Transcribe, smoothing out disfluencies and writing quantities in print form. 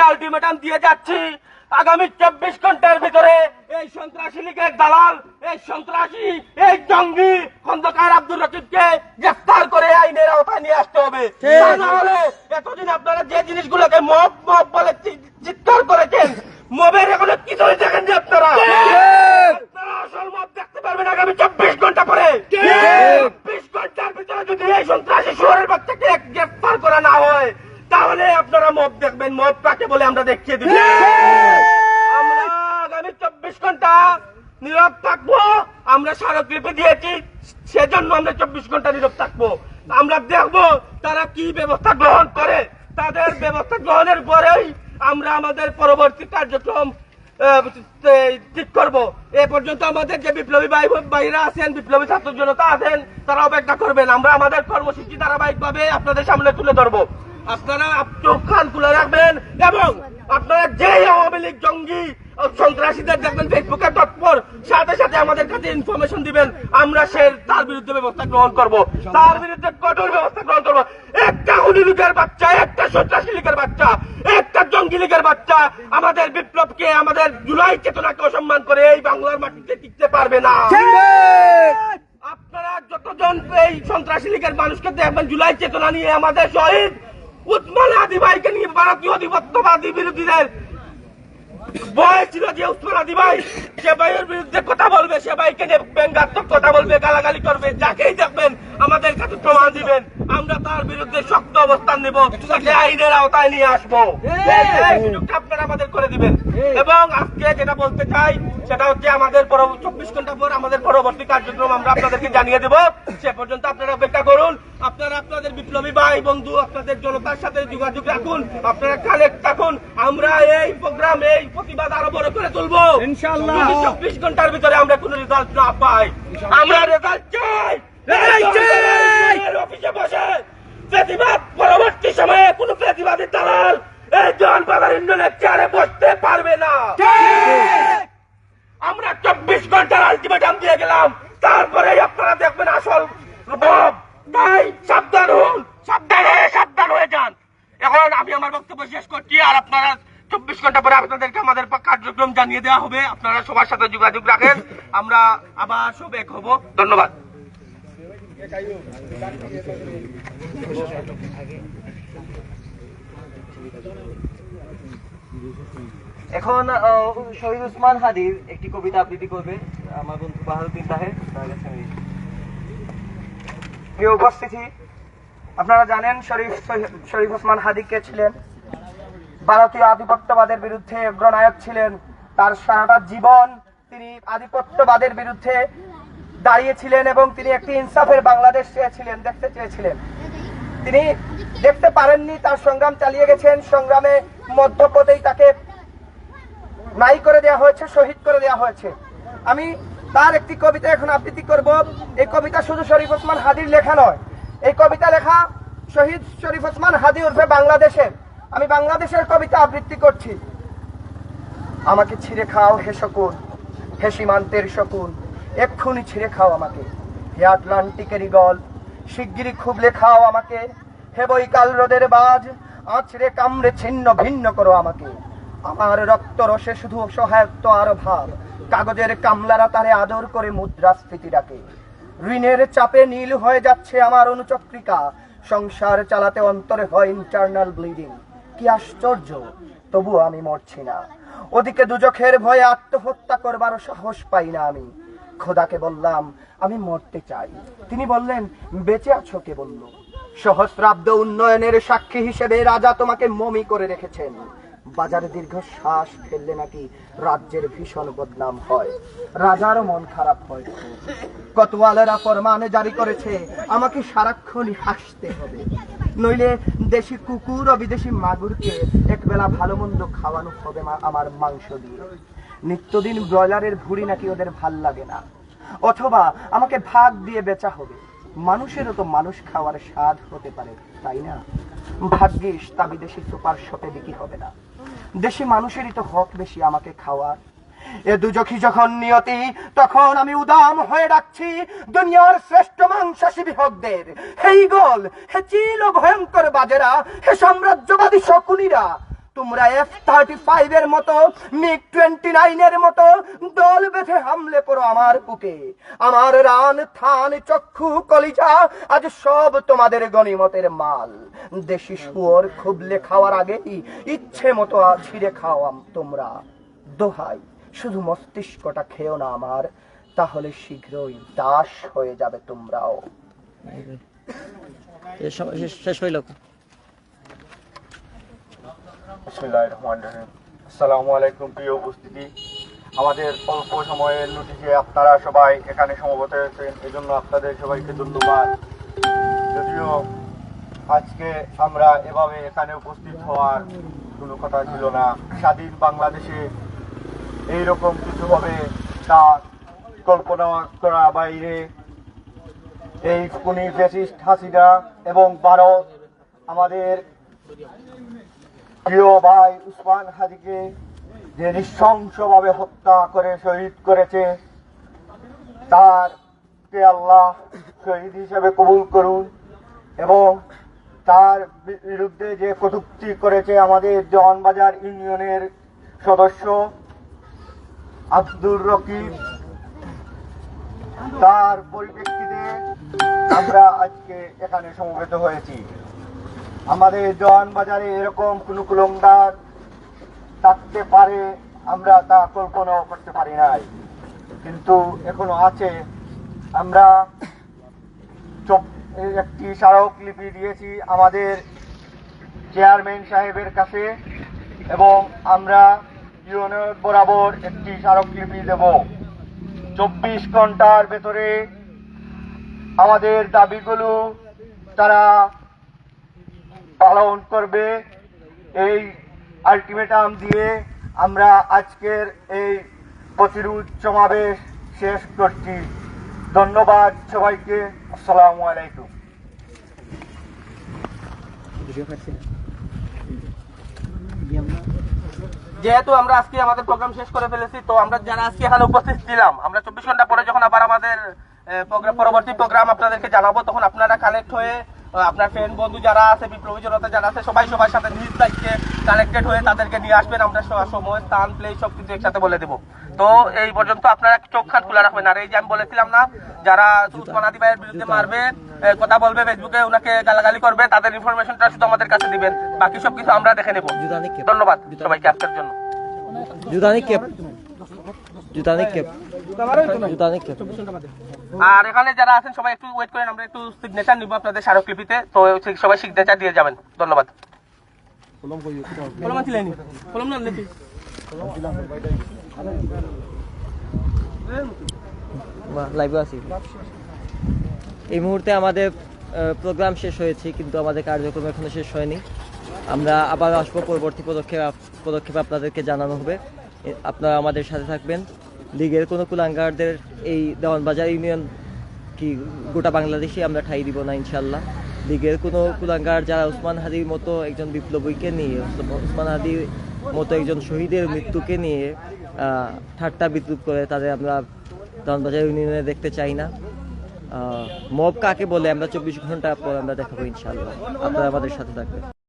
Ultimatum দিয়ে যাচ্ছি, আগামী 24 ঘন্টার ভিতরে এই সন্ত্রাসী লীগের দালাল, এই সন্ত্রাসী, এই জঙ্গি খন্দকার আব্দুর রশিদকে গ্রেফতার করে আইনের আওতায় নিয়ে আসতে হবে। তা না হলে এতদিন আপনারা যে জিনিসগুলোকে মব মব বলে চিৎকার করেছেন, মবের এখনো কিছুই দেখেননি আপনারা। আপনারা আসল মব দেখতে পারবেন আগামী 24 ঘন্টা পরে। 24 ঘন্টার ভিতরে যদি এই সন্ত্রাসী শহরের বাচ্চাকে গ্রেফতার করা না হয়, তাহলে আপনারা মব দেখবেন। মব কাকে বলে আমরা দেখিয়ে দিব। আমরা আগামী 24 ঘন্টা নীরব থাকবো। আমরা স্মারকলিপি দিয়েছি, সেজন্য আমরা 24 ঘন্টা নীরব থাকবো। আমরা দেখবো তারা কি ব্যবস্থা গ্রহণ করে। তাদের ব্যবস্থা গ্রহণের পরেই আমরা আমাদের পরবর্তী কার্যক্রম ঠিক করবো। এ পর্যন্ত আমাদের যে বিপ্লবী ভাইরা আছেন, বিপ্লবী ছাত্র জনতা আছেন, তারা অপেক্ষা করবেন। আমরা আমাদের কর্মসূচি ধারাবাহিকভাবে আপনাদের সামনে তুলে ধরবো। আপনারা চোখ কান খুলে রাখবেন এবং আপনারা যে আওয়ামী লীগ জঙ্গি সন্ত্রাসীদের দেখবেন ফেসবুকে তৎপর, সাথে সাথে আমাদের কাছে ইনফরমেশন দিবেন। আমরা তার বিরুদ্ধে ব্যবস্থা গ্রহণ করব, তার বিরুদ্ধে কঠোর ব্যবস্থা গ্রহণ করব। একটা খুনি লীগের বাচ্চা, একটা সন্ত্রাসী লীগের বাচ্চা, একটা জঙ্গি লীগের বাচ্চা আমাদের বিপ্লবকে, আমাদের জুলাই চেতনাকে অসম্মান করে এই বাংলার মাটিতে টিকতে পারবে না। আপনারা যতজন এই সন্ত্রাসী লীগের মানুষকে দেখবেন জুলাই চেতনা নিয়ে, আমাদের শহীদ উসমান হাদি ভাইকে নিয়ে ভারতীয় আধিপত্যবাদী বিরোধীদের ভয় ছিল যে উসমান হাদি ভাই সে ভাইয়ের বিরুদ্ধে কথা বলবে, সে ভাইকে নিয়ে ব্যঙ্গাত্মক কথা বলবে, গালাগালি করবে। যাকেই দেখবেন আমাদের কাছে প্রমাণ দিবেন, আমরা তার বিরুদ্ধে শক্ত অবস্থান নেব, তাকে আইনের আওতায় নিয়ে আসবো। আপনারা আমাদের করে দিবেন। এবং আজকে যেটা বলতে চাই সেটা হচ্ছে আমাদের 24 ঘন্টা পর আমাদের পরবর্তী কার্যক্রম আমরা আপনাদেরকে জানিয়ে দেব। সে পর্যন্ত আপনারা অপেক্ষা করুন। আপনারা আপনাদের বিপ্লবী ভাই বন্ধু, আপনাদের জনতার সাথে যোগাযোগ রাখুন, আপনারা কানেক্ট থাকুন। আমরা এই প্রোগ্রাম, এই প্রতিবাদ আরো বড় করে তুলবো ইনশাআল্লাহ। 24 ঘন্টার ভিতরে আমরা কোনো রেজাল্ট না পাই, আমরা রেজাল্ট চাই। অফিসে বসে প্রতিবাদ, পরবর্তী সময়ে কোনো প্রতিবাদী দালাল এই জনবাজার ইউনিয়নের চেয়ারে বসতে পারবে না। আমরা 24 ঘন্টার আলটিমেটাম দিয়ে গেলাম, তারপরে আপনারা দেখবেন আসল রূপ। তাই সাবধান হন, সাবধান হয়ে যান। এখন আমি আমার বক্তব্য শেষ করছি, আর আপনারা 24 ঘন্টা পরে আপনাদেরকে আমাদের কার্যক্রম জানিয়ে দেওয়া হবে। আপনারা সবার সাথে যোগাযোগ রাখেন, আমরা আবার সব এক হব। ধন্যবাদ। এখন শহীদ উসমান হাদির একটি কবিতা আবৃত্তি করবে আমার বন্ধু বাহারুদ্দিন তাহের। প্রিয় উপস্থিতি, আপনারা জানেন শরীফ ওসমান হাদি কে ছিলেন? ভারতীয় আধিপত্যবাদের বিরুদ্ধে অগ্রনায়ক ছিলেন। তার সারাটা জীবন তিনি আধিপত্যবাদের বিরুদ্ধে দাঁড়িয়েছিলেন এবং তিনি একটি ইনসাফের বাংলাদেশ চেয়েছিলেন, দেখতে চেয়েছিলেন। তিনি দেখতে পারেননি, তার সংগ্রাম চালিয়ে গেছেন। সংগ্রামে মধ্যপথেই তাকে নাই করে দেওয়া হয়েছে, শহীদ করে দেওয়া হয়েছে। আমি তার একটি কবিতা এখন আবৃত্তি করব। এই কবিতা শুধু শরীফ ওসমান হাদির লেখা নয়, এই কবিতা লেখা শহীদ শরীফ ওসমান হাদি উর্ফে বাংলাদেশের। আমি বাংলাদেশের কবিতা আবৃত্তি করছি। আমাকে ছিঁড়ে খাও হে শকুন, হে সীমান্তের শকুন, এক্ষুনি ছিঁড়ে খাও আমাকে। হে আটলান্টিকের ঈগল, শিগগিরই খুবলে খাও আমাকে। হে বৈকাল রোদের বাজ, আছড়ে কামড়ে ছিন্ন ভিন্ন করো আমাকে। আমার রক্ত রসে শুধু সহায়ত্ব আর ভাব, কাগজের কামলারা তারে আদর করে মুদ্রাস্ফীতি ডাকে। ঋণের চাপে নীল হয়ে যাচ্ছে আমার অনুচক্রিকা, সংসার চালাতে অন্তরে হয় ইন্টারনাল ব্লিডিং। কি আশ্চর্য, তবুও আমি মরছি না। ওদিকে দুজখের ভয়ে আত্মহত্যা করবার সাহস পাই না আমি। খোদাকে বললাম আমি মরতে চাই, তিনি বললেন বেঁচে আছো কে বলল? সহস্রাব্দ উন্নয়নের সাক্ষী হিসেবে রাজা তোমাকে মমি করে রেখেছেন। বাজারে দীর্ঘ শ্বাস ফেললে নাকি রাজ্যের ভীষণ বদনাম হয়, রাজারও মন খারাপ হয়। কোতোয়ালেরা ফরমান জারি করেছে আমাকে সারাক্ষণই হাসতে হবে, নইলে দেশি কুকুর ও বিদেশি মাগুরকে একবেলা ভালো মন্দ খাওয়ানো হবে আমার মাংস দিয়ে। নিত্যদিন ব্রয়লারের ভুঁড়ি নাকি ওদের ভাল লাগে না, অথবা আমাকে ভাগ দিয়ে বেচা হবে। মানুষেরও তো মানুষ খাওয়ার স্বাদ হতে পারে, তাই না? ভাগ্যিস তা বিদেশি সুপার শপে বিক্রি হবে না। দেশি মানুষেরই তো হক বেশি আমাকে খাওয়ার। এ দুজখি যখন নিয়তি, তখন আমি উদাম হয়ে ডাকছি দুনিয়ার শ্রেষ্ঠ মাংসাশী বিহকদের। হে ঈগল, হে চিল ও ভয়ঙ্কর বাজেরা, হে সাম্রাজ্যবাদী শকুনিরা, তোমরা F-35 এর মতো MiG-29 এর মতো দল বেঁধে হামলে পড়ো আমার বুকে। আমার রান থান চক্ষু কলিজা আজ সব তোমাদের গনিমতের মাল। দেশি শুয়োর খুবলে খাওয়ার আগেই ইচ্ছে মতো ছিঁড়ে খাও তোমরা। দোহাই, শুধু মস্তিষ্কটা খেও না আমার, তাহলে শীঘ্রই দাস হয়ে যাবে তোমরাও। শেষ হইল। বিসমিল্লাহির রহমানির রহিম। আসসালামু আলাইকুম প্রিয় উপস্থিতি। আমাদের অল্প সময়ের নোটিশে আপনারা সবাই এখানে সমবেত হয়েছেন, এজন্য আপনাদের সবাইকে ধন্যবাদ। যদিও আজকে আমরা এভাবে এখানে উপস্থিত হওয়ার কোনো কথা ছিল না, স্বাধীন বাংলাদেশে এইরকম কিছু হবে তা কল্পনা করা বাইরে। এই খুনি ফ্যাসিস্ট হাসিনা এবং ভারত আমাদের প্রিয় ভাই উসমান হাদিকে যে নৃশংসভাবে হত্যা করে শহীদ করেছে, তারকে আল্লাহ শহীদ হিসেবে কবুল করুন। এবং তার বিরুদ্ধে যে কটূক্তি করেছে আমাদের জওয়ানবাজার ইউনিয়নের সদস্য আব্দুর রকিব, তার পরিপ্রেক্ষিতে আমরা আজকে এখানে সমবেত হয়েছি। আমাদের জওয়ানবাজারে এরকম কোনো কুলঙ্গার থাকতে পারে আমরা তা কল্পনাও করতে পারি নাই, কিন্তু এখনো আছে। আমরা একটি স্মারকলিপি দিয়েছি আমাদের চেয়ারম্যান সাহেবের কাছে এবং আমরা ইউনিয়ন বরাবর একটি স্মারকলিপি দেব। 24 ঘন্টার ভেতরে আমাদের দাবিগুলো তারা পালন করবে, এই আলটিমেটাম দিয়ে আমরা আজকের এই প্রতিরোধ সমাবেশ শেষ করছি। ধন্যবাদ সবাইকে। আসসালামু আলাইকুম। যেহেতু আমরা আজকে আমাদের প্রোগ্রাম শেষ করে ফেলেছি, তো আমরা যারা আজকে এখানে উপস্থিত ছিলাম, আমরা 24 ঘন্টা পরে যখন আবার আমাদের পরবর্তী প্রোগ্রাম আপনাদেরকে জানাবো, তখন আপনারা কানেক্ট হয়ে আপনার ফ্রেন্ড বন্ধু যারা আছে, বিপ্লবী জনতা যারা আছে, সবাই সবার সাথে নিজ দায়িত্বে কানেক্টেড হয়ে তাদেরকে নিয়ে আসবেন। আমরা সময়, স্থান, প্লেস সব কিছু একসাথে বলে দেবো। তো এই পর্যন্ত আপনারা চোখ খান খোলা রাখবেন। আর এই যে আমি বলেছিলাম না, যারা উসমান হাদি ভাইয়ের বিরুদ্ধে মারবে, কথা বলবে, ফেসবুকে ওনাকে গালাগালি করবে, তাদের ইনফরমেশনটা শুধু আমাদের কাছে দিবেন, বাকি সবকিছু আমরা দেখে নেব। ধন্যবাদ সবাইকে আজকের জন্য। আর এখানে যারা আছেন সবাই একটু ওয়েট করেন, আমরা একটু সিগনেচার নিব আপনাদের স্মারকলিপিতে, তো সবাই সিগনেচার দিয়ে যাবেন। ধন্যবাদ। এই মুহূর্তে আমাদের প্রোগ্রাম শেষ হয়েছে, কিন্তু আমাদের কার্যক্রম এখনো শেষ হয়নি। আমরা আবার আসবো, পরবর্তী পদক্ষেপ আপনাদেরকে জানানো হবে। আপনারা আমাদের সাথে থাকবেন। লীগের কোনো কুলাঙ্গারদের এই দেওয়ানবাজার ইউনিয়ন কি গোটা বাংলাদেশে আমরা ঠাঁই দিব না ইনশাল্লাহ। লীগের কোনো কুলাঙ্গার যারা উসমান হাদির মতো একজন বিপ্লবীকে নিয়ে, উসমান হাদির মতো একজন শহীদের মৃত্যুকে নিয়ে ঠাট্টা বিদ্রুপ করে, তাদের আমরা দেওয়ানবাজার ইউনিয়নে দেখতে চাই না। মব কাকে বলে আমরা 24 ঘন্টা পর আমরা দেখাবো ইনশাল্লাহ। আপনারা আমাদের সাথে থাকবেন।